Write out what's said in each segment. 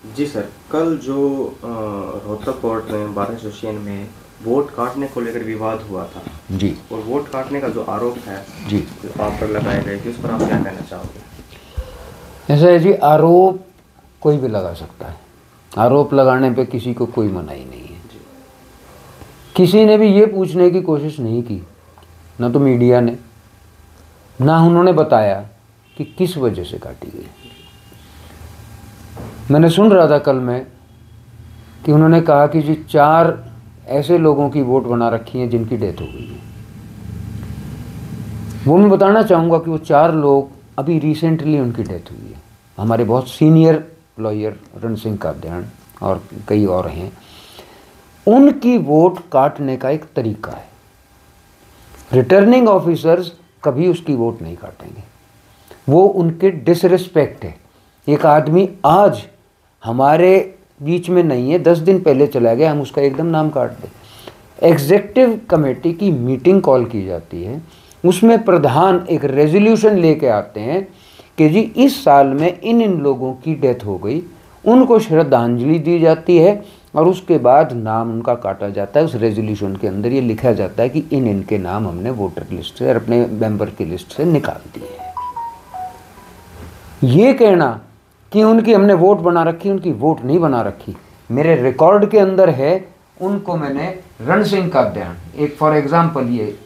जी sir, कल जो Rohtak court में बार एसोसिएशन में वोट काटने को लेकर विवाद हुआ था, जी और वोट काटने का जो आरोप है जी, जो आप पर लगाए गए थे, उस पर आप क्या कहना चाहोगे? ऐसा है जी, आरोप कोई भी लगा सकता है। आरोप लगाने पे किसी को कोई मनाही नहीं है। जी। किसी ने भी ये पूछने की कोशिश नहीं की, ना तो मीडिया ने, ना उन्होंने बताया कि किस वजह से काटी गई। मैंने सुन रहा था कल में कि उन्होंने कहा कि जी 4 ऐसे लोगों की वोट बना रखी हैं जिनकी डेथ हो गई है। वो मैं बताना चाहूँगा कि वो 4 लोग अभी रिसेंटली उनकी डेथ हुई है। हमारे बहुत सीनियर लॉयर रण सिंह कादियान और कई और हैं। उनकी वोट काटने का एक तरीका है। रिटर्निंग ऑफिसर्स कभी उसकी वोट नहीं काटेंगे, वो उनके डिसरिस्पेक्ट है। एक आदमी आज हमारे बीच में नहीं है, 10 दिन पहले चला गया, हम उसका एकदम नाम काट दें। एग्जीक्यूटिव कमेटी की मीटिंग कॉल की जाती है, उसमें प्रधान एक रेजोल्यूशन लेके आते हैं कि जी इस साल में इन लोगों की डेथ हो गई, उनको श्रद्धांजलि दी जाती है और उसके बाद नाम उनका काटा जाता है। उस रेजोल्यूशन के अंदर ये लिखा जाता है कि इनके नाम हमने वोटर लिस्ट से और अपने मेंबर की लिस्ट से निकाल दिए हैं। ये कहना कि उनकी हमने वोट बना रखी, उनकी वोट नहीं बना रखी, मेरे रिकॉर्ड के अंदर है। उनको मैंने रण सिंह कादियान, एक फॉर एग्जाम्पल ये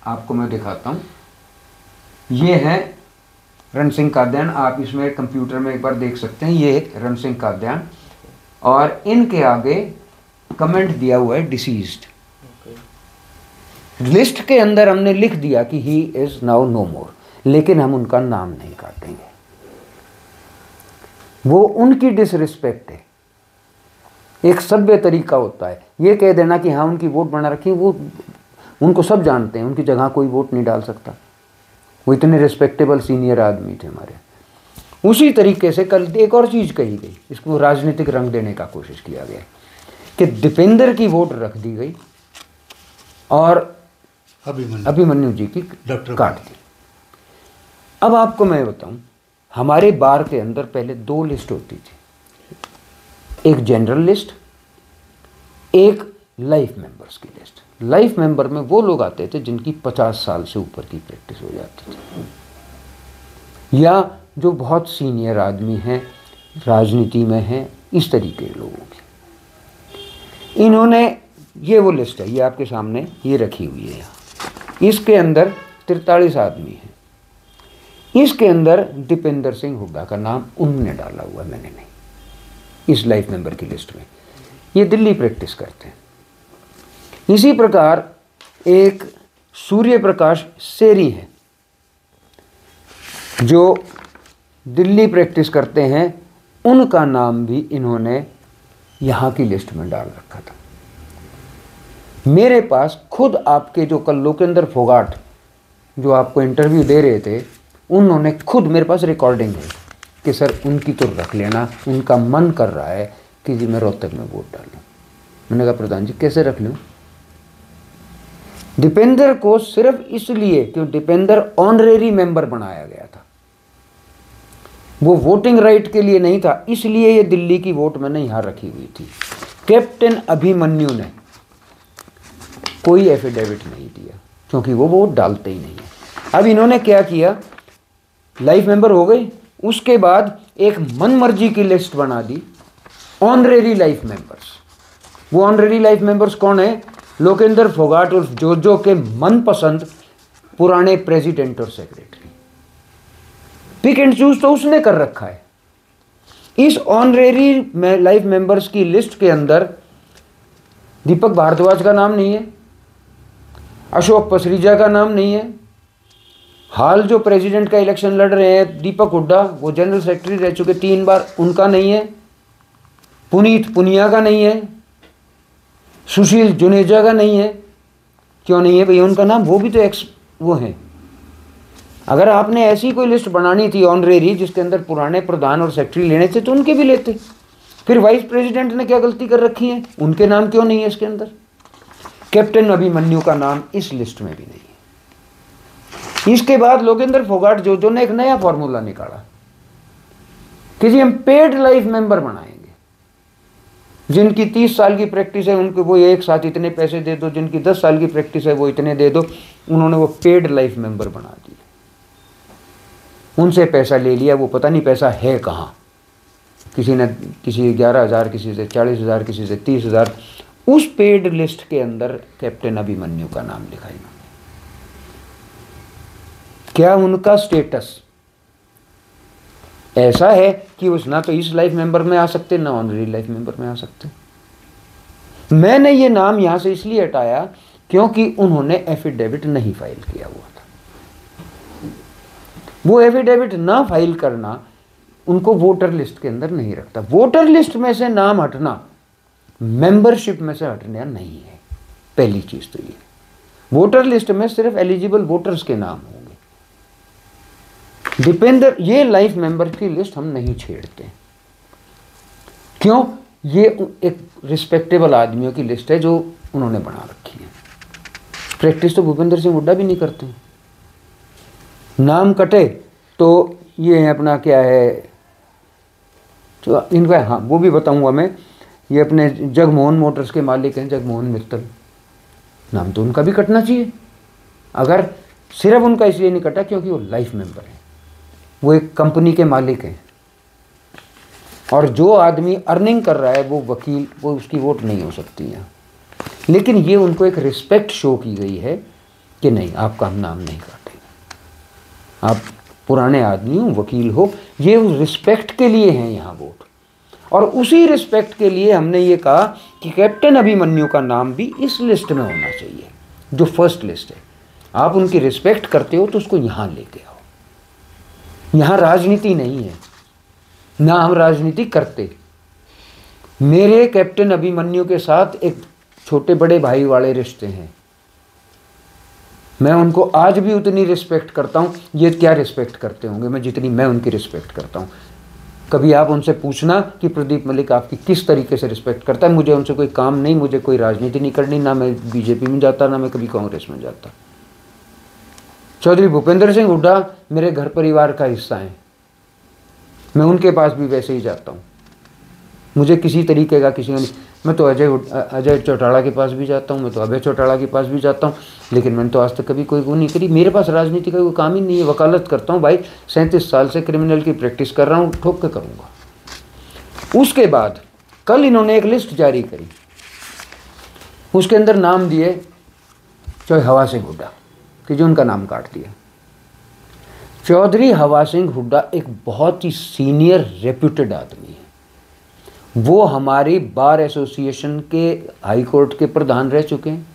आपको मैं दिखाता हूँ, ये है रण सिंह कादियान। आप इसमें कंप्यूटर में एक बार देख सकते हैं, ये रण सिंह कादियान, और इनके आगे कमेंट दिया हुआ है डिसीज्ड। लिस्ट के अंदर हमने लिख दिया कि ही इज नाउ नो मोर, लेकिन हम उनका नाम नहीं काटेंगे। वो उनकी डिसरिस्पेक्ट है। एक सभ्य तरीका होता है ये कह देना कि हाँ उनकी वोट बना रखी, वो उनको सब जानते हैं, उनकी जगह कोई वोट नहीं डाल सकता। वो इतने रिस्पेक्टेबल सीनियर आदमी थे हमारे। उसी तरीके से कल एक और चीज़ कही गई, इसको राजनीतिक रंग देने का कोशिश किया गया कि दीपेंद्र की वोट रख दी गई और अभिमन्यु जी की काट दी। अब आपको मैं बताऊं, हमारे बार के अंदर पहले 2 लिस्ट होती थी, एक जनरल लिस्ट, एक लाइफ मेंबर्स की लिस्ट। लाइफ मेंबर में वो लोग आते थे जिनकी 50 साल से ऊपर की प्रैक्टिस हो जाती थी, या जो बहुत सीनियर आदमी हैं, राजनीति में हैं, इस तरीके के लोगों की। इन्होंने ये वो लिस्ट है, ये आपके सामने ये रखी हुई है यहाँ। इसके अंदर 43 आदमी हैं। इसके अंदर दीपेंद्र सिंह हुड्डा का नाम उन्होंने डाला हुआ, मैंने नहीं, इस लाइफ मेंबर की लिस्ट में। ये दिल्ली प्रैक्टिस करते हैं। इसी प्रकार एक सूर्य प्रकाश सेरी है जो दिल्ली प्रैक्टिस करते हैं, उनका नाम भी इन्होंने यहाँ की लिस्ट में डाल रखा था। मेरे पास खुद आपके जो कल लोकेंद्र फोगाट जो आपको इंटरव्यू दे रहे थे, उन्होंने खुद मेरे पास रिकॉर्डिंग है कि सर उनकी तो रख लेना, उनका मन कर रहा है कि जी मैं रोहतक में वोट डालूं। मैंने कहा प्रधान जी कैसे रख लूं? दीपेंद्र को सिर्फ इसलिए कि दीपेंद्र ऑनरेरी मेंबर बनाया गया था, वो वोटिंग राइट के लिए नहीं था, इसलिए ये दिल्ली की वोट मैंने यहां रखी हुई थी। कैप्टन अभिमन्यु ने कोई एफिडेविट नहीं दिया क्योंकि वो वोट डालते ही नहीं है। अब इन्होंने क्या किया, लाइफ मेंबर हो गए, उसके बाद एक मनमर्जी की लिस्ट बना दी, ऑनरेरी लाइफ मेंबर्स। वो ऑनरेरी लाइफ मेंबर्स कौन है? लोकेंद्र फोगाट और जो के मनपसंद पुराने प्रेसिडेंट और सेक्रेटरी। पिक एंड चूज तो उसने कर रखा है। इस ऑनरेरी लाइफ मेंबर्स की लिस्ट के अंदर दीपक भारद्वाज का नाम नहीं है, अशोक पसरीजा का नाम नहीं है, हाल जो प्रेसिडेंट का इलेक्शन लड़ रहे हैं दीपक हुड्डा, वो जनरल सेक्रेटरी रह चुके 3 बार, उनका नहीं है, पुनीत पुनिया का नहीं है, सुशील जुनेजा का नहीं है। क्यों नहीं है भैया उनका नाम? वो भी तो वो हैं। अगर आपने ऐसी कोई लिस्ट बनानी थी ऑनरेरी जिसके अंदर पुराने प्रधान और सेक्रेटरी लेने थे तो उनके भी लेते। फिर वाइस प्रेसिडेंट ने क्या गलती कर रखी है, उनके नाम क्यों नहीं है इसके अंदर? कैप्टन अभिमन्यु का नाम इस लिस्ट में भी नहीं है। इसके बाद लोकेंद्र फोगाट जो ने एक नया फॉर्मूला निकाला कि जी हम पेड लाइफ मेंबर बनाएंगे। जिनकी 30 साल की प्रैक्टिस है उनको वो एक साथ इतने पैसे दे दो, जिनकी 10 साल की प्रैक्टिस है वो इतने दे दो। उन्होंने वो पेड लाइफ मेंबर बना दिए, उनसे पैसा ले लिया, वो पता नहीं पैसा है कहाँ। किसी ने किसी 11,000, किसी से 40,000, किसी से 30,000। उस पेड लिस्ट के अंदर कैप्टन अभिमन्यु का नाम लिखा इन्होंने। क्या उनका स्टेटस ऐसा है कि उस ना तो इस लाइफ मेंबर में आ सकते, ना ऑनरी लाइफ मेंबर में आ सकते। मैंने ये नाम यहां से इसलिए हटाया क्योंकि उन्होंने एफिडेविट नहीं फाइल किया हुआ था। वो एफिडेविट ना फाइल करना उनको वोटर लिस्ट के अंदर नहीं रखता। वोटर लिस्ट में से नाम हटना मेंबरशिप में से हटना नहीं है। पहली चीज तो ये, वोटर लिस्ट में सिर्फ एलिजिबल वोटर्स के नाम होंगे। डिपेंडर ये लाइफ मेंबर की लिस्ट हम नहीं छेड़ते। क्यों? ये एक रिस्पेक्टेबल आदमियों की लिस्ट है जो उन्होंने बना रखी है। प्रैक्टिस तो भूपेंद्र सिंह हुड्डा भी नहीं करते। नाम कटे तो ये है अपना क्या है, तो इनका हाँ वो भी बताऊंगा मैं। ये अपने जगमोहन मोटर्स के मालिक हैं, जगमोहन मित्तल। नाम तो उनका भी कटना चाहिए। अगर सिर्फ उनका इसलिए नहीं कटा क्योंकि वो लाइफ मेंबर है, वो एक कंपनी के मालिक हैं, और जो आदमी अर्निंग कर रहा है वो वकील, वो उसकी वोट नहीं हो सकती है। लेकिन ये उनको एक रिस्पेक्ट शो की गई है कि नहीं, आपका हम नाम नहीं काटेंगे, आप पुराने आदमी हो, वकील हो। ये उस रिस्पेक्ट के लिए हैं यहाँ वोट। और उसी रिस्पेक्ट के लिए हमने ये कहा कि कैप्टन अभिमन्यु का नाम भी इस लिस्ट में होना चाहिए, जो फर्स्ट लिस्ट है। आप उनकी रिस्पेक्ट करते हो तो उसको यहाँ लेके आओ। यहाँ राजनीति नहीं है, ना हम राजनीति करते। मेरे कैप्टन अभिमन्यु के साथ एक छोटे बड़े भाई वाले रिश्ते हैं। मैं उनको आज भी उतनी रिस्पेक्ट करता हूँ, ये क्या रिस्पेक्ट करते होंगे मैं जितनी मैं उनकी रिस्पेक्ट करता हूँ। कभी आप उनसे पूछना कि प्रदीप मलिक आपकी किस तरीके से रिस्पेक्ट करता है। मुझे उनसे कोई काम नहीं, मुझे कोई राजनीति नहीं करनी, ना मैं बीजेपी में जाता, ना मैं कभी कांग्रेस में जाता। चौधरी भूपेंद्र सिंह हुड्डा मेरे घर परिवार का हिस्सा हैं, मैं उनके पास भी वैसे ही जाता हूँ। मुझे किसी तरीके का किसी ने, मैं तो अजय चौटाला के पास भी जाता हूँ, मैं तो अभय चौटाला के पास भी जाता हूँ, लेकिन मैंने तो आज तक कभी कोई वो नहीं करी। मेरे पास राजनीति का कोई काम ही नहीं है। वकालत करता हूँ भाई, 37 साल से क्रिमिनल की प्रैक्टिस कर रहा हूँ, ठोक के करूँगा। उसके बाद कल इन्होंने एक लिस्ट जारी करी, उसके अंदर नाम दिए चौधरी हवा सिंह हुड्डा, कि जो उनका नाम काट दिया। चौधरी हवा सिंह हुड्डा एक बहुत ही सीनियर रेप्यूटेड आदमी है। वो हमारी बार एसोसिएशन के हाई कोर्ट के प्रधान रह चुके हैं,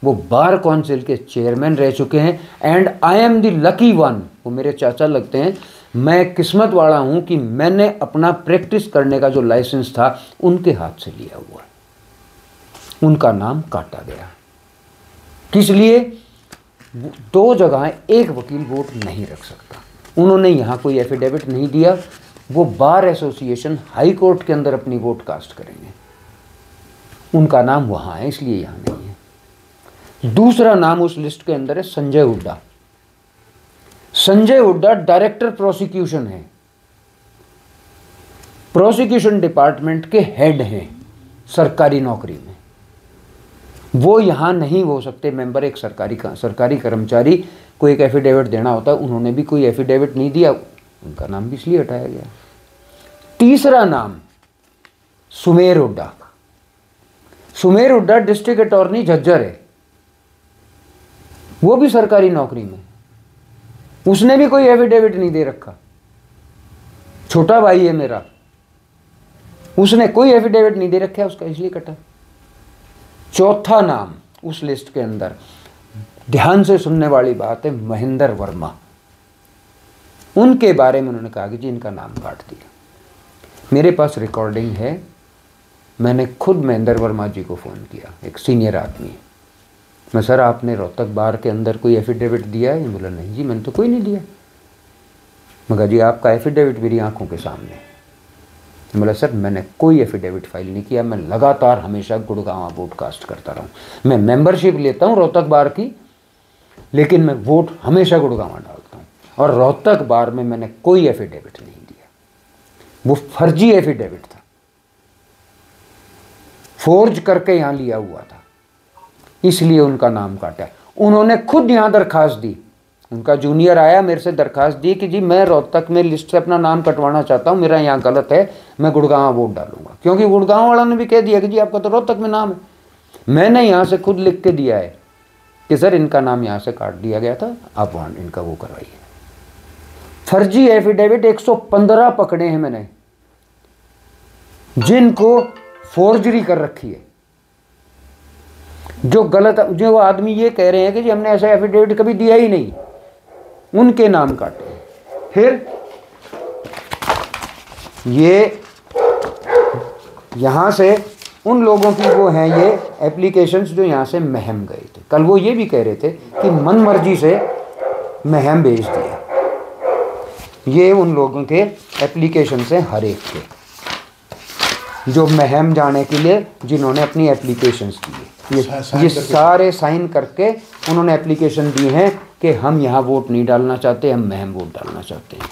वो बार काउंसिल के चेयरमैन रह चुके हैं। And I am the lucky one, वो मेरे चाचा लगते हैं। मैं किस्मत वाला हूं कि मैंने अपना प्रैक्टिस करने का जो लाइसेंस था उनके हाथ से लिया हुआ। उनका नाम काटा गया। किस लिए? 2 जगह एक वकील वोट नहीं रख सकता। उन्होंने यहाँ कोई एफिडेविट नहीं दिया। वो बार एसोसिएशन हाई कोर्ट के अंदर अपनी वोट कास्ट करेंगे, उनका नाम वहाँ है, इसलिए यहाँ नहीं है। दूसरा नाम उस लिस्ट के अंदर है संजय हुड्डा। संजय हुड्डा डायरेक्टर प्रोसिक्यूशन है, प्रोसिक्यूशन डिपार्टमेंट के हेड हैं सरकारी नौकरी में। वो यहाँ नहीं हो सकते मेंबर। एक सरकारी कर्मचारी को एक एफिडेविट देना होता है, उन्होंने भी कोई एफिडेविट नहीं दिया, उनका नाम भी इसलिए हटाया गया। तीसरा नाम सुमेर हुड्डा। सुमेर हुड्डा डिस्ट्रिक्ट अटॉर्नी झज्जर है, वो भी सरकारी नौकरी में, उसने भी कोई एफिडेविट नहीं दे रखा। छोटा भाई है मेरा, उसने कोई एफिडेविट नहीं दे रखा, उसका इसलिए कटा। चौथा नाम उस लिस्ट के अंदर, ध्यान से सुनने वाली बात है, महेंद्र वर्मा। उनके बारे में उन्होंने कहा कि जी इनका नाम काट दिया। मेरे पास रिकॉर्डिंग है, मैंने खुद महेंद्र वर्मा जी को फ़ोन किया, एक सीनियर आदमी। मैं सर आपने रोहतक बार के अंदर कोई एफिडेविट दिया है? बोला नहीं जी मैंने तो कोई नहीं दिया। मैं कहा जी आपका एफिडेविट मेरी आंखों के सामने। बोला सर मैंने कोई एफिडेविट फाइल नहीं किया, मैं लगातार हमेशा गुड़गांव वोट कास्ट करता रहा हूँ। मैं मेंबरशिप लेता हूँ रोहतक बार की, लेकिन मैं वोट हमेशा गुड़गांव डालता हूँ, और रोहतक बार में मैंने कोई एफिडेविट नहीं दिया। वो फर्जी एफिडेविट था। फोर्ज करके यहाँ लिया हुआ था, इसलिए उनका नाम काटा। उन्होंने खुद यहाँ दरखास्त दी, उनका जूनियर आया मेरे से दरखास्त दी कि जी मैं रोहतक में लिस्ट से अपना नाम कटवाना चाहता हूँ, मेरा यहाँ गलत है, मैं गुड़गांव वोट डालूंगा। क्योंकि गुड़गांव वाला ने भी कह दिया कि जी आपका तो रोहतक में नाम है। मैंने यहाँ से खुद लिख के दिया है कि सर इनका नाम यहाँ से काट दिया गया था, आप वहाँ इनका वो करवाइए। फर्जी एफिडेविट 115 पकड़े हैं मैंने, जिनको फोर्जरी कर रखी है। जो गलत, जो आदमी ये कह रहे हैं कि जी हमने ऐसा एफिडेविट कभी दिया ही नहीं, उनके नाम काटे। फिर ये यहाँ से उन लोगों की वो हैं ये एप्लीकेशंस जो यहाँ से महम गए थे। कल वो ये भी कह रहे थे कि मन मर्जी से महम भेज दिया। ये उन लोगों के एप्लीकेशन से हर एक के जो महम जाने के लिए जिन्होंने अपनी एप्लीकेशंस दी, ये सारे साइन करके उन्होंने एप्लीकेशन दी हैं कि हम यहाँ वोट नहीं डालना चाहते, हम महम वोट डालना चाहते हैं।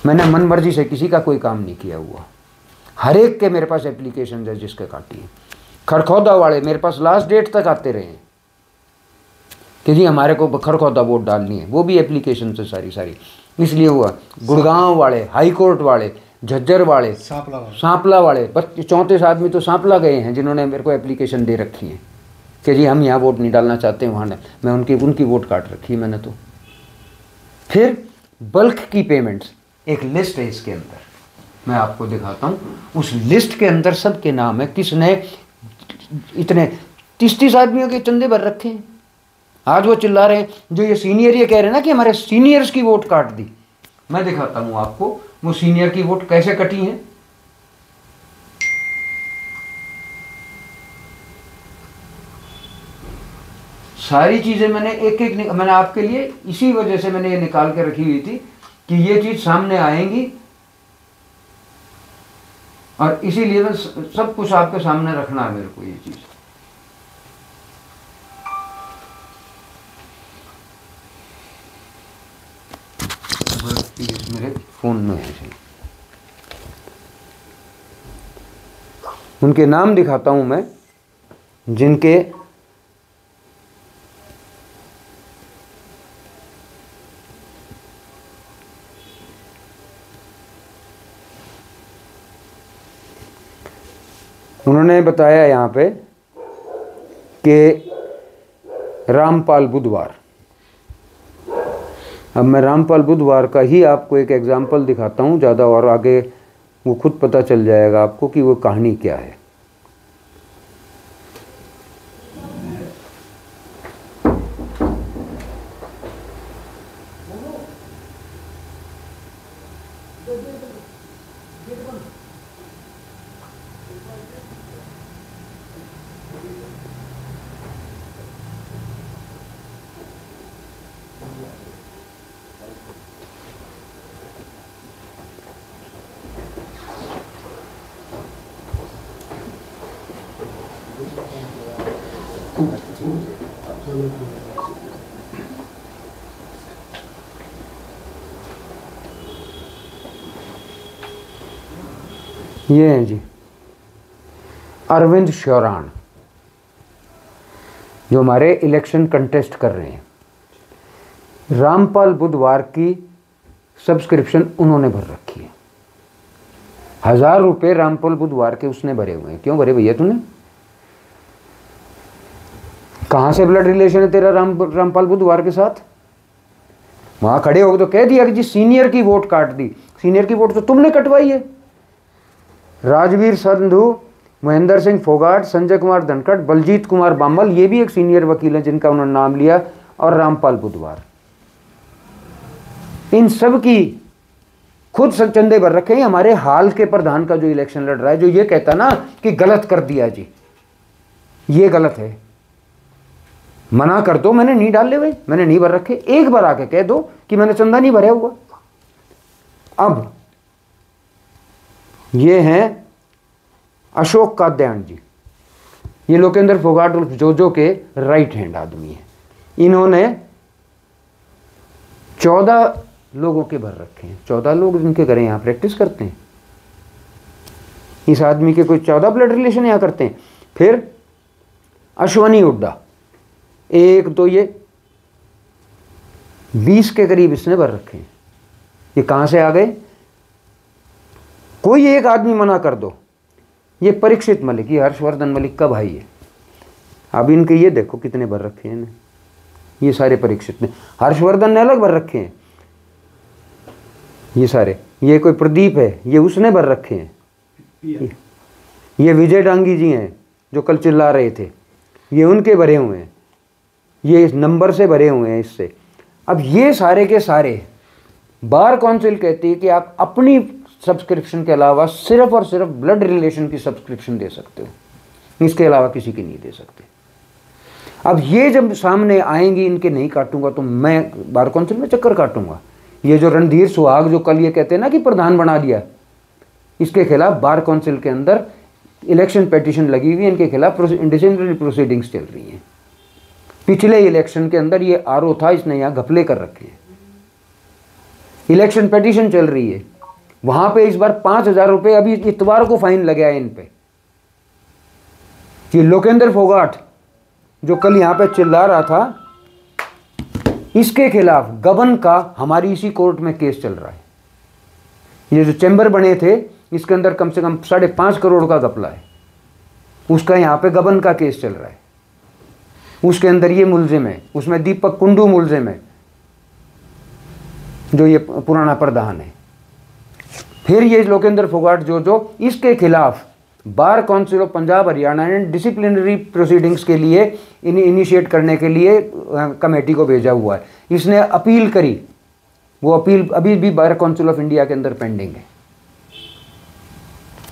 मैंने मन मर्जी से किसी का कोई काम नहीं किया हुआ, हर एक के मेरे पास एप्लीकेशन है जिसके काटी है। खरखौदा वाले मेरे पास लास्ट डेट तक आते रहे हैं कि जी हमारे को खरखौदा वोट डालनी है, वो भी एप्लीकेशन से सारी इसलिए हुआ। गुड़गांव वाले, हाई कोर्ट वाले, झज्जर वाले, सांपला वाले 34 आदमी तो सांपला गए हैं जिन्होंने मेरे को एप्लीकेशन दे रखी है कि जी हम यहाँ वोट नहीं डालना चाहते, वहाँ मैं उनकी वोट काट रखी है मैंने तो। फिर बल्क की पेमेंट्स, एक लिस्ट है इसके अंदर, मैं आपको दिखाता हूँ। उस लिस्ट के अंदर सबके नाम है, किसने इतने 30 आदमियों के चंदे भर रखे हैं। आज वो चिल्ला रहे हैं, जो ये सीनियर ये कह रहे हैं ना कि हमारे सीनियर्स की वोट काट दी। मैं दिखाता हूँ आपको वो सीनियर की वोट कैसे कटी है। सारी चीजें मैंने एक मैंने आपके लिए इसी वजह से मैंने ये निकाल के रखी हुई थी कि ये चीज सामने आएंगी, और इसीलिए मैं सब कुछ आपके सामने रखना है मेरे को ये चीज। मेरे फोन में है, उनके नाम दिखाता हूं मैं जिनके उन्होंने बताया यहाँ पे कि रामपाल बुधवार। अब मैं रामपाल बुधवार का ही आपको एक एग्जाम्पल दिखाता हूँ, ज़्यादा और आगे वो खुद पता चल जाएगा आपको कि वो कहानी क्या है। ये हैं जी अरविंद शौरान, जो हमारे इलेक्शन कंटेस्ट कर रहे हैं। रामपाल बुधवार की सब्सक्रिप्शन उन्होंने भर रखी है। 1000 रुपये रामपाल बुधवार के उसने भरे हुए हैं। क्यों भरे भैया तूने? कहाँ से ब्लड रिलेशन है तेरा रामपाल बुधवार के साथ? वहाँ खड़े हो तो कह दिया कि जी सीनियर की वोट काट दी। सीनियर की वोट तो तुमने कटवाई है। राजवीर संधू, महेंद्र सिंह फोगाट, संजय कुमार धनखड़, बलजीत कुमार बामल, ये भी एक सीनियर वकील हैं जिनका उन्होंने नाम लिया, और रामपाल बुधवार, इन सब की खुद चंदे भर रखे हैं। हमारे हाल के प्रधान का जो इलेक्शन लड़ रहा है, जो ये कहता ना कि गलत कर दिया जी, ये गलत है, मना कर दो, मैंने नहीं डाले भाई, मैंने नहीं भर रखे, एक बार आके कह दो कि मैंने चंदा नहीं भरा हुआ। अब ये हैं अशोक कात्यायन जी, ये लोकेंद्र फोगाट उर्फ जोजो के राइट हैंड आदमी हैं। इन्होंने 14 लोगों के भर रखे हैं। 14 लोग जिनके घरे यहाँ प्रैक्टिस करते हैं, इस आदमी के कोई 14 ब्लड रिलेशन यहाँ करते हैं। फिर अश्वनी हुड्डा, एक तो ये 20 के करीब इसने भर रखे हैं। ये कहाँ से आ गए? कोई एक आदमी मना कर दो, ये परीक्षित मलिक, ये हर्षवर्धन मलिक का भाई है। अब इनके ये देखो कितने भर रखे हैं इन्हें, ये सारे परीक्षित ने। हर्षवर्धन ने अलग भर रखे हैं ये सारे। ये कोई प्रदीप है, ये उसने भर रखे हैं। ये विजय डांगी जी हैं जो कल चिल्ला रहे थे, ये उनके भरे हुए हैं। ये इस नंबर से भरे हुए हैं इससे। अब ये सारे के सारे बार काउंसिल कहती है कि आप अपनी सब्सक्रिप्शन के अलावा सिर्फ और सिर्फ ब्लड रिलेशन की सब्सक्रिप्शन दे सकते हो, इसके अलावा किसी की नहीं दे सकते। अब ये जब सामने आएंगी, इनके नहीं काटूंगा तो मैं बार काउंसिल में चक्कर काटूंगा। ये जो रणधीर सुहाग जो कल ये कहते हैं ना कि प्रधान बना दिया, इसके खिलाफ बार काउंसिल के अंदर इलेक्शन पिटीशन लगी हुई है, इनके खिलाफ डिसिप्लिनरी प्रोसीडिंग्स चल रही हैं। पिछले इलेक्शन के अंदर ये आरओ था, इसने यहाँ घपले कर रखे हैं। इलेक्शन पिटीशन चल रही है, वहां पे इस बार 5,000 रुपये अभी इतवार को फाइन लगा है इन पे। ये लोकेंद्र फोगाट जो कल यहां पे चिल्ला रहा था, इसके खिलाफ गबन का हमारी इसी कोर्ट में केस चल रहा है। ये जो चैम्बर बने थे, इसके अंदर कम से कम 5.5 करोड़ का घपला है, उसका यहाँ पे गबन का केस चल रहा है। उसके अंदर ये मुलजिम है, उसमें दीपक कुंडू मुलजिम है जो ये पुराना प्रधान है। फिर ये लोकेंद्र फोगाट जो इसके खिलाफ bar council of Punjab Haryana ने डिसिप्लिनरी प्रोसीडिंग्स के लिए इनिशिएट करने के लिए कमेटी को भेजा हुआ है। इसने अपील करी, वो अपील अभी भी बार काउंसिल ऑफ इंडिया के अंदर पेंडिंग है।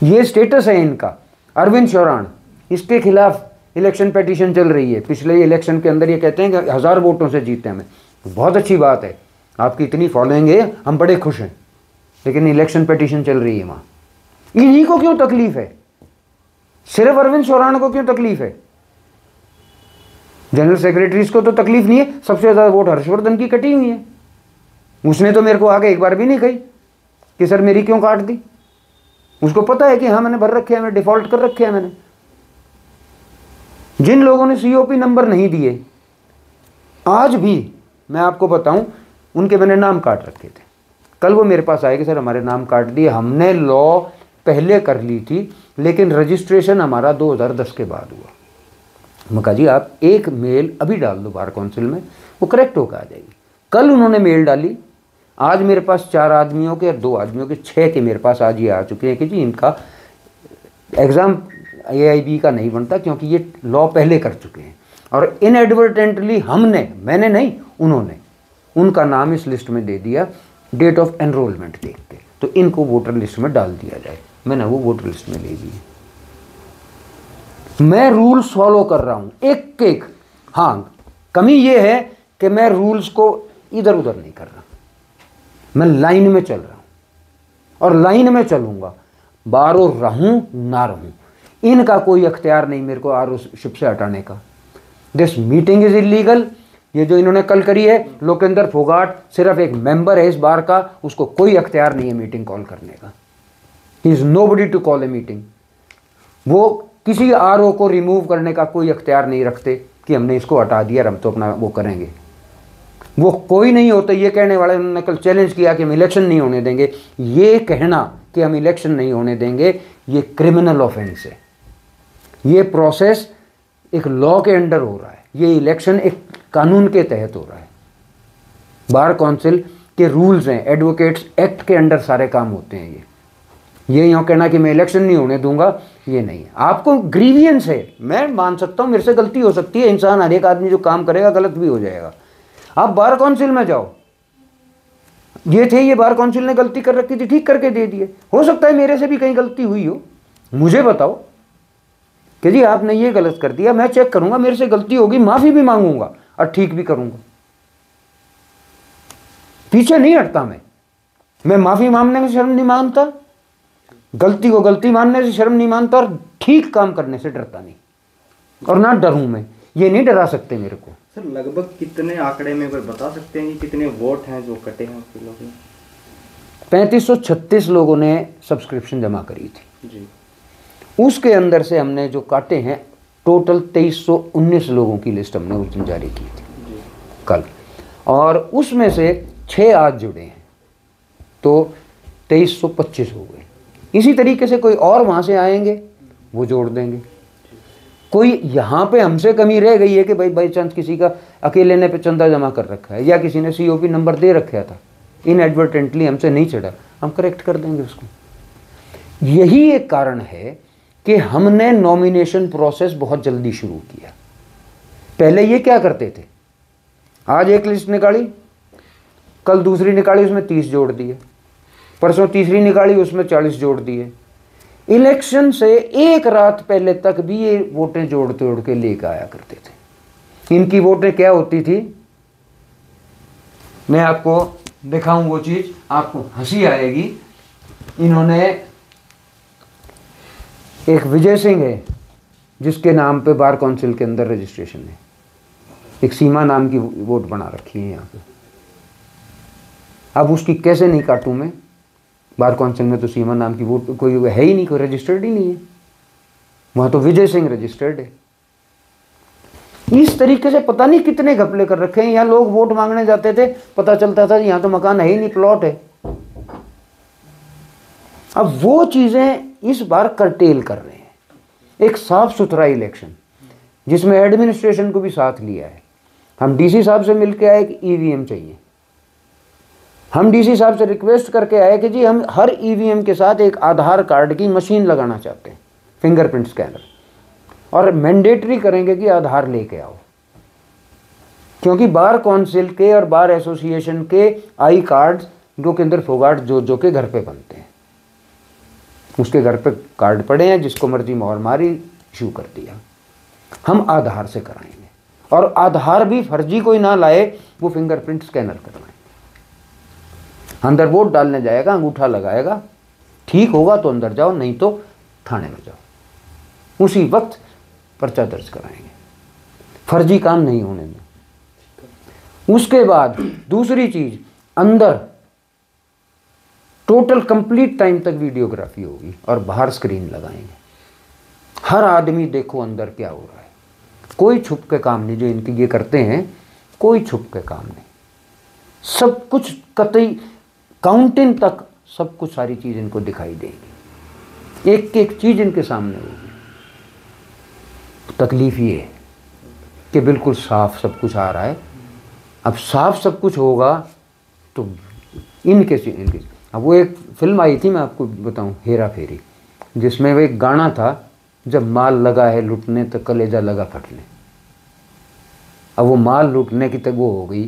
ये स्टेटस है इनका। अरविंद शौरान, इसके खिलाफ इलेक्शन पिटीशन चल रही है। पिछले इलेक्शन के अंदर ये कहते हैं कि 1000 वोटों से जीते हमें। बहुत अच्छी बात है, आपकी इतनी फॉलोइंग है, हम बड़े खुश हैं, लेकिन इलेक्शन पिटीशन चल रही है वहाँ। इन्हीं को क्यों तकलीफ है? सिर्फ अरविंद शौरान को क्यों तकलीफ है? जनरल सेक्रेटरीज को तो तकलीफ नहीं है। सबसे ज़्यादा वोट हर्षवर्धन की कटी हुई है। उसने तो मेरे को आगे एक बार भी नहीं कही कि सर मेरी क्यों काट दी। उसको पता है कि हाँ मैंने भर रखे हैं, मैंने डिफॉल्ट कर रखे हैं। मैंने जिन लोगों ने सीओपी नंबर नहीं दिए, आज भी मैं आपको बताऊं, उनके मैंने नाम काट रखे थे। कल वो मेरे पास आए कि सर हमारे नाम काट दिए, हमने लॉ पहले कर ली थी लेकिन रजिस्ट्रेशन हमारा 2010 के बाद हुआ। मैं कहा जी आप एक मेल अभी डाल दो बार काउंसिल में, वो करेक्ट होकर आ जाएगी। कल उन्होंने मेल डाली, आज मेरे पास 4 आदमियों के और 2 आदमियों के 6 के मेरे पास आज ये आ चुके हैं कि जी इनका एग्ज़ाम AIB का नहीं बनता क्योंकि ये लॉ पहले कर चुके हैं। और इनएडवर्टेंटली मैंने नहीं, उन्होंने उनका नाम इस लिस्ट में दे दिया डेट ऑफ एनरोलमेंट देख के, तो इनको वोटर लिस्ट में डाल दिया जाए। मैंने वो वोटर लिस्ट में ले ली। मैं रूल्स फॉलो कर रहा हूं एक एक। हाँ, कमी ये है कि मैं रूल्स को इधर उधर नहीं कर रहा, मैं लाइन में चल रहा हूं और लाइन में चलूंगा, बारो रहूं ना रहूं। इनका कोई अख्तियार नहीं मेरे को आरओशिप से हटाने का। This meeting is illegal. ये जो इन्होंने कल करी है, लोकेंद्र फोगाट सिर्फ एक मेंबर है इस बार का, उसको कोई अख्तियार नहीं है मीटिंग कॉल करने का। He is nobody to call a meeting. वो किसी आरओ को रिमूव करने का कोई अख्तियार नहीं रखते कि हमने इसको हटा दिया, हम तो अपना वो करेंगे। वो कोई नहीं होता ये कहने वाले। उन्होंने कल चैलेंज किया कि हम इलेक्शन नहीं होने देंगे। ये कहना कि हम इलेक्शन नहीं होने देंगे, ये क्रिमिनल ऑफेंस है। ये प्रोसेस एक लॉ के अंडर हो रहा है, ये इलेक्शन एक कानून के तहत हो रहा है। बार काउंसिल के रूल्स हैं, एडवोकेट्स एक्ट के अंडर सारे काम होते हैं। ये यूँ कहना कि मैं इलेक्शन नहीं होने दूंगा, ये नहीं है। आपको ग्रीवियंस है, मैं मान सकता हूँ मेरे से गलती हो सकती है। इंसान, हर एक आदमी जो काम करेगा गलत भी हो जाएगा। आप बार काउंसिल में जाओ, ये बार काउंसिल ने गलती कर रखी थी, ठीक करके दे दिए। हो सकता है मेरे से भी कहीं गलती हुई हो, मुझे बताओ कि जी आपने ये गलत कर दिया, मैं चेक करूंगा, मेरे से गलती होगी, माफी भी मांगूंगा और ठीक भी करूंगा। पीछे नहीं हटता मैं माफी मांगने में शर्म नहीं मानता, गलती को गलती मानने से शर्म नहीं मानता, और ठीक काम करने से डरता नहीं, और ना डरूं मैं। ये नहीं डरा सकते मेरे को। सर लगभग कितने आंकड़े में बता सकते हैं कि कितने वोट हैं जो कटे हैं आपके लोगों ने? 3536 लोगों ने सब्सक्रिप्शन जमा करी थी जी। उसके अंदर से हमने जो काटे हैं टोटल 2319 लोगों की लिस्ट हमने उस दिन जारी की थी कल, और उसमें से 6 आज जुड़े हैं तो 2325 हो गए। इसी तरीके से कोई और वहाँ से आएंगे वो जोड़ देंगे। कोई यहाँ पे हमसे कमी रह गई है कि भाई बाई चांस किसी का अकेले ने पे चंदा जमा कर रखा है या किसी ने COP नंबर दे रखा था, इनएडवर्टेंटली हमसे नहीं चढ़ा, हम करेक्ट कर देंगे उसको। यही एक कारण है कि हमने नॉमिनेशन प्रोसेस बहुत जल्दी शुरू किया। पहले ये क्या करते थे, आज एक लिस्ट निकाली, कल दूसरी निकाली उसमें 30 जोड़ दिए, परसों तीसरी निकाली उसमें 40 जोड़ दिए। इलेक्शन से एक रात पहले तक भी ये वोटें जोड़ तोड़ के लेकर आया करते थे। इनकी वोटें क्या होती थी, मैं आपको दिखाऊं वो चीज, आपको हंसी आएगी। इन्होंने एक विजय सिंह है जिसके नाम पे बार काउंसिल के अंदर रजिस्ट्रेशन है, एक सीमा नाम की वोट बना रखी है यहाँ पे। अब उसकी कैसे नहीं काटूं मैं, बार काउंसिल में तो सीमा नाम की वोट कोई है ही नहीं, कोई रजिस्टर्ड ही नहीं है, वहां तो विजय सिंह रजिस्टर्ड है। इस तरीके से पता नहीं कितने घपले कर रखे हैं। यहाँ लोग वोट मांगने जाते थे, पता चलता था यहाँ तो मकान है ही नहीं, प्लॉट है। अब वो चीजें इस बार करटेल कर रहे हैं। एक साफ सुथरा इलेक्शन जिसमें एडमिनिस्ट्रेशन को भी साथ लिया है। हम DC साहब से मिलके आए कि EVM चाहिए, हम DC साहब से रिक्वेस्ट करके आए कि जी हम हर EVM के साथ एक आधार कार्ड की मशीन लगाना चाहते हैं, फिंगरप्रिंट स्कैनर, और मैंडेटरी करेंगे कि आधार लेके आओ, क्योंकि बार काउंसिल के और बार एसोसिएशन के आई कार्ड्स जो के अंदर फोगाट जो के घर पे बनते हैं, उसके घर पे कार्ड पड़े हैं, जिसको मर्जी मोहर मारी इशू कर दिया। हम आधार से कराएंगे, और आधार भी फर्जी कोई ना लाए, वो फिंगरप्रिंट स्कैनर करवाएं। अंदर वोट डालने जाएगा, अंगूठा लगाएगा, ठीक होगा तो अंदर जाओ, नहीं तो थाने में जाओ, उसी वक्त पर्चा दर्ज कराएंगे, फर्जी काम नहीं होने दें। उसके बाद दूसरी चीज, अंदर टोटल कंप्लीट टाइम तक वीडियोग्राफी होगी और बाहर स्क्रीन लगाएंगे। हर आदमी देखो अंदर क्या हो रहा है, कोई छुप के काम नहीं। जो इनकी ये करते हैं कोई छुप के काम नहीं, सब कुछ कतई काउंटिंग तक सब कुछ सारी चीज इनको दिखाई देगी, एक एक चीज इनके सामने होगी। तकलीफ ये है कि बिल्कुल साफ सब कुछ आ रहा है। अब साफ सब कुछ होगा तो इनके अब वो एक फिल्म आई थी, मैं आपको बताऊं, हेरा फेरी, जिसमें वो एक गाना था, जब माल लगा है लुटने तो कलेजा लगा फटने। अब वो माल लूटने की तक वो हो गई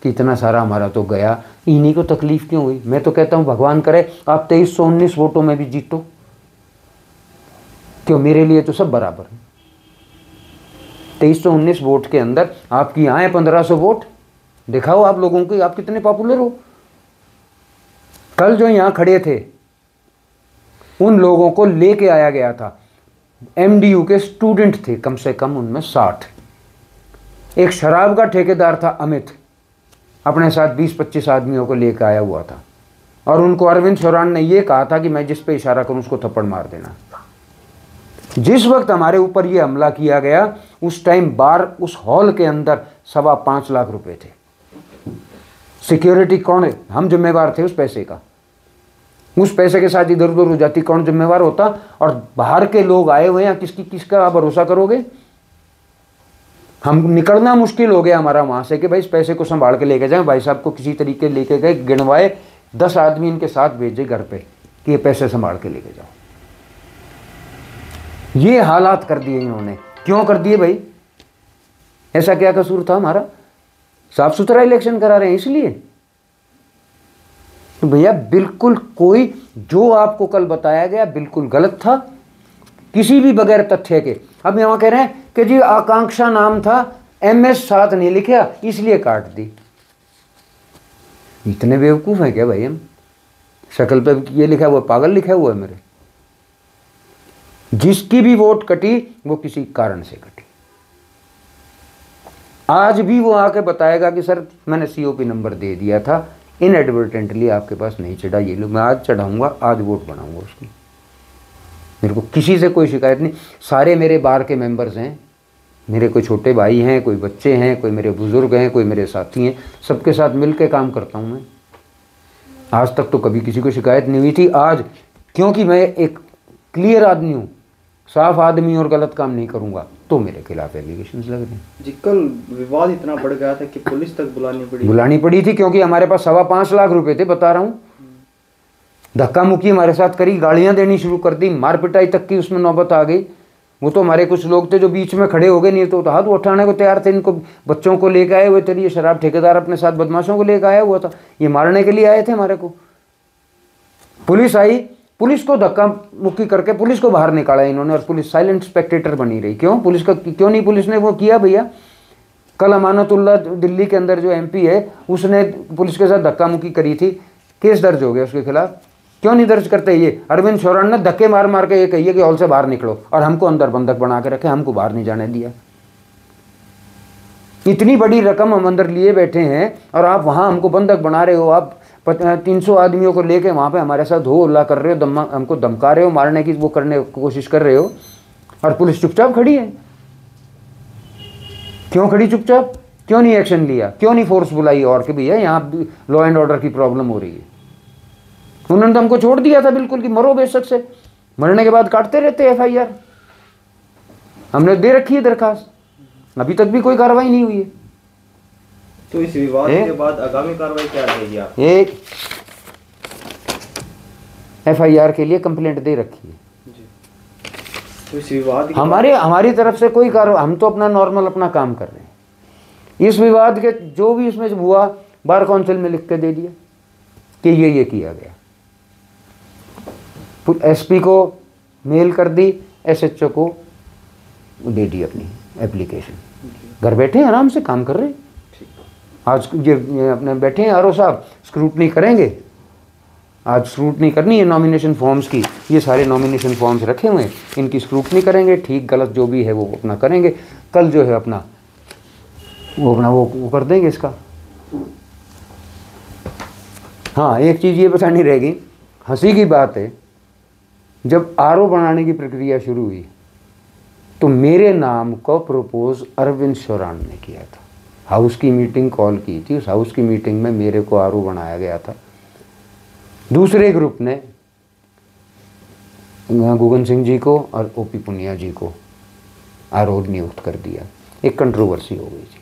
कि इतना सारा हमारा तो गया, इन्हीं को तकलीफ क्यों हुई। मैं तो कहता हूं भगवान करे आप 2319 वोटों में भी जीतो, क्यों, मेरे लिए तो सब बराबर है। 2319 वोट के अंदर आपकी यहाँ है 1500 वोट, दिखाओ आप लोगों की आप कितने पॉपुलर हो। कल जो यहाँ खड़े थे उन लोगों को लेके आया गया था, MDU के स्टूडेंट थे कम से कम उनमें 60। एक शराब का ठेकेदार था अमित, अपने साथ 20-25 आदमियों को लेकर आया हुआ था, और उनको अरविंद चौरान ने यह कहा था कि मैं जिस पे इशारा करूं उसको थप्पड़ मार देना। जिस वक्त हमारे ऊपर यह हमला किया गया उस टाइम बार उस हॉल के अंदर 5.25 लाख रुपए थे। सिक्योरिटी कौन है, हम जिम्मेवार थे उस पैसे का, उस पैसे के साथ इधर उधर हो जाती कौन जिम्मेवार होता। और बाहर के लोग आए हुए हैं, किसका आप भरोसा करोगे। हम निकलना मुश्किल हो गया हमारा वहां से कि भाई इस पैसे को संभाल के लेके जाए। भाई साहब को किसी तरीके लेके गए, गिनवाए, 10 आदमी इनके साथ भेजे घर पे कि ये पैसे संभाल के लेके जाओ। ये हालात कर दिए इन्होंने। क्यों कर दिए भाई, ऐसा क्या कसूर था हमारा, साफ सुथरा इलेक्शन करा रहे हैं इसलिए। तो भैया बिल्कुल कोई जो आपको कल बताया गया बिल्कुल गलत था, किसी भी बगैर तथ्य के। अब यहां कह रहे हैं कि जी आकांक्षा नाम था, MS साथ नहीं लिखा इसलिए काट दी। इतने बेवकूफ हैं क्या भाई हम, शक्ल पे ये लिखा हुआ पागल लिखा हुआ है मेरे। जिसकी भी वोट कटी वो किसी कारण से कटी। आज भी वो आके बताएगा कि सर मैंने COP नंबर दे दिया था, इनएडवर्टेंटली आपके पास नहीं चढ़ा, ये लो मैं आज चढ़ाऊंगा, आज वोट बनाऊंगा उसकी। मेरे को किसी से कोई शिकायत नहीं। सारे मेरे बार के मेंबर्स हैं, मेरे कोई छोटे भाई हैं, कोई बच्चे हैं, कोई मेरे बुज़ुर्ग हैं, कोई मेरे साथी हैं, सबके साथ मिल के काम करता हूँ मैं। आज तक तो कभी किसी को शिकायत नहीं हुई थी। आज क्योंकि मैं एक क्लियर आदमी हूँ, साफ आदमी, और गलत काम नहीं करूँगा, तो मेरे खिलाफ एलिगेशंस लग रहे हैं जी। कल विवाद इतना बढ़ गया था कि पुलिस तक बुलानी पड़ी थी, क्योंकि हमारे पास 5.25 लाख रुपए थे, बता रहा हूँ। धक्का मुक्की हमारे साथ करी, गालियां देनी शुरू कर दी, मार पिटाई तक की उसमें नौबत आ गई। वो तो हमारे कुछ लोग थे जो बीच में खड़े हो गए, नहीं तो हाथ उठाने को तैयार थे। इनको बच्चों को लेकर आए हुए थे, ये शराब ठेकेदार अपने साथ बदमाशों को लेकर आया हुआ था, ये मारने के लिए आए थे हमारे को। पुलिस आई, पुलिस को धक्का मुक्की करके पुलिस को बाहर निकाला इन्होंने, और पुलिस साइलेंट स्पेक्टेटर बनी रही। क्यों पुलिस का, क्यों नहीं पुलिस ने वो किया भैया? कल अमानतुल्लाह दिल्ली के अंदर जो MP है, उसने पुलिस के साथ धक्का मुक्की करी थी, केस दर्ज हो गया उसके खिलाफ। क्यों नहीं दर्ज करते? ये अरविंद शौरान ने धक्के मार मार के ये कहिए कि हॉल से बाहर निकलो, और हमको अंदर बंधक बना के रखे, हमको बाहर नहीं जाने दिया। इतनी बड़ी रकम हम अंदर लिए बैठे हैं, और आप वहां हमको बंधक बना रहे हो। आप 300 आदमियों को लेके वहां पे हमारे साथ हो हल्ला कर रहे हो, हमको धमका रहे हो, मारने की वो करने की कोशिश कर रहे हो, और पुलिस चुपचाप खड़ी है। क्यों खड़ी चुपचाप? क्यों नहीं एक्शन लिया? क्यों नहीं फोर्स बुलाई और कि भैया यहाँ लॉ एंड ऑर्डर की प्रॉब्लम हो रही है? उन्होंने तो हमको छोड़ दिया था बिल्कुल कि मरो बेशक से, मरने के बाद काटते रहते FIR। हमने दे रखी है दरखास्त, अभी तक भी कोई कार्रवाई नहीं हुई है। तो इस विवाद के बाद आगामी कार्रवाई क्या रहेगी? आप एक FIR के लिए कंप्लेंट दे रखी है जी। तो इस विवाद हमारी तरफ से कोई कार्रवाई, हम तो अपना नॉर्मल अपना काम कर रहे हैं। इस विवाद के जो भी इसमें हुआ, बार काउंसिल में लिख के दे दिया कि ये किया गया। SP को मेल कर दी, SHO को दे दी अपनी एप्लीकेशन। घर बैठे हैं, आराम से काम कर रहे हैं। आज ये अपने बैठे हैं RO साहब, स्क्रूटनी करेंगे। आज स्क्रूटनी करनी है नॉमिनेशन फॉर्म्स की, ये सारे नॉमिनेशन फॉर्म्स रखे हुए हैं, इनकी स्क्रूटनी करेंगे, ठीक गलत जो भी है वो अपना करेंगे। कल जो है अपना वो कर देंगे इसका। हाँ, एक चीज़ ये बतानी रहेगी, हंसी की बात है, जब RO बनाने की प्रक्रिया शुरू हुई तो मेरे नाम को प्रपोज अरविंद शौरान ने किया था। हाउस की मीटिंग कॉल की थी, उस हाउस की मीटिंग में मेरे को RO बनाया गया था। दूसरे ग्रुप ने गुगन सिंह जी को और OP पुनिया जी को RO नियुक्त कर दिया। एक कंट्रोवर्सी हो गई थी।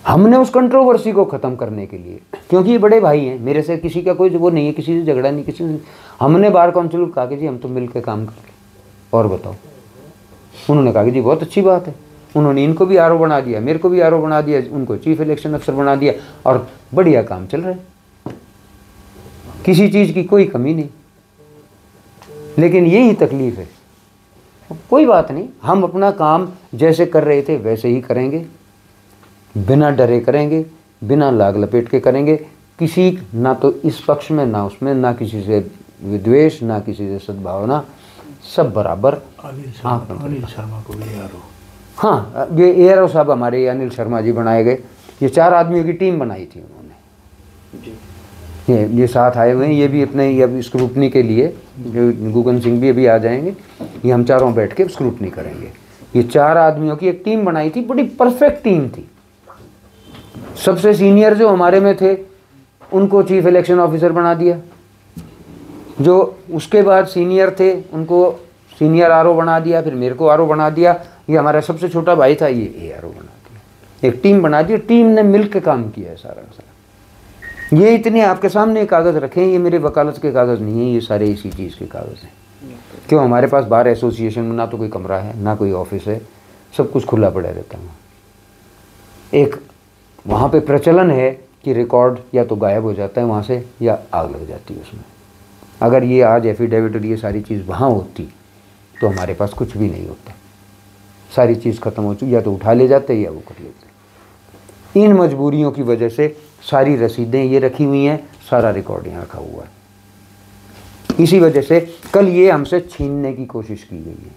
हमने उस कंट्रोवर्सी को ख़त्म करने के लिए, क्योंकि ये बड़े भाई हैं, मेरे से किसी का कोई वो नहीं है, किसी से झगड़ा नहीं, किसी से। हमने बार काउंसिल को कहा कि जी हम तो मिल के काम करेंगे, और बताओ। उन्होंने कहा कि जी बहुत अच्छी बात है। उन्होंने इनको भी RO बना दिया, मेरे को भी RO बना दिया, उनको चीफ इलेक्शन अफसर बना दिया, और बढ़िया काम चल रहा है, किसी चीज़ की कोई कमी नहीं। लेकिन यही तकलीफ है। कोई बात नहीं, हम अपना काम जैसे कर रहे थे वैसे ही करेंगे, बिना डरे करेंगे, बिना लाग लपेट के करेंगे। किसी ना तो इस पक्ष में ना उसमें, ना किसी से विद्वेष, ना किसी से सद्भावना, सब बराबर। अनिल शर्मा को भी ARO। हाँ, ये ARO साहब हमारे अनिल शर्मा जी बनाए गए। ये 4 आदमियों की टीम बनाई थी उन्होंने जी। ये साथ आए हुए हैं, ये भी अपने ये स्क्रूटनी के लिए, गुगन सिंह भी अभी आ जाएंगे। ये हम चारों बैठ के स्क्रूटनी करेंगे। ये 4 आदमियों की एक टीम बनाई थी, बड़ी परफेक्ट टीम थी। सबसे सीनियर जो हमारे में थे उनको चीफ इलेक्शन ऑफिसर बना दिया, जो उसके बाद सीनियर थे उनको सीनियर RO बना दिया, फिर मेरे को RO बना दिया। ये हमारा सबसे छोटा भाई था, ये ARO बना दिया। एक टीम बना दी, टीम ने मिल के काम किया है सारा का सारा। ये इतने आपके सामने कागज़ रखे हैं, ये मेरे वकालत के कागज़ नहीं है, ये सारे इसी चीज़ के कागज़ हैं। क्यों? हमारे पास बार एसोसिएशन में ना तो कोई कमरा है, ना कोई ऑफिस है, सब कुछ खुला पड़ा रहता है। एक वहाँ पे प्रचलन है कि रिकॉर्ड या तो गायब हो जाता है वहाँ से, या आग लग जाती है उसमें। अगर ये आज एफिडेविट और ये सारी चीज़ वहाँ होती तो हमारे पास कुछ भी नहीं होता, सारी चीज़ ख़त्म हो चुकी, या तो उठा ले जाते या वो कर लेते। इन मजबूरियों की वजह से सारी रसीदें ये रखी हुई हैं, सारा रिकॉर्ड यहाँ रखा हुआ है। इसी वजह से कल ये हमसे छीनने की कोशिश की गई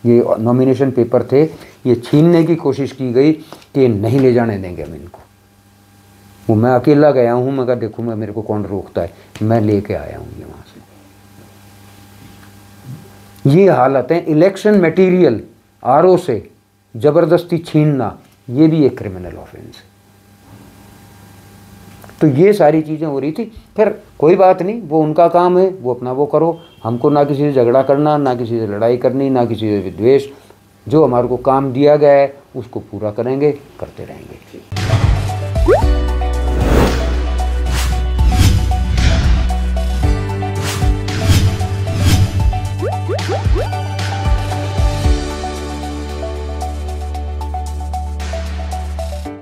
है। ये नॉमिनेशन पेपर थे, ये छीनने की कोशिश की गई कि नहीं ले जाने देंगे हम इनको। वो मैं अकेला गया हूँ, मगर देखूँ मैं, मेरे को कौन रोकता है, मैं लेके आया हूँ ये वहाँ से। ये हालत है। इलेक्शन मटेरियल आरओ से ज़बरदस्ती छीनना, ये भी एक क्रिमिनल ऑफेंस है। तो ये सारी चीज़ें हो रही थी। फिर कोई बात नहीं, वो उनका काम है, वो अपना वो करो। हमको ना किसी से झगड़ा करना, ना किसी से लड़ाई करनी, ना किसी से विद्वेष। जो हमारे को काम दिया गया है उसको पूरा करेंगे, करते रहेंगे।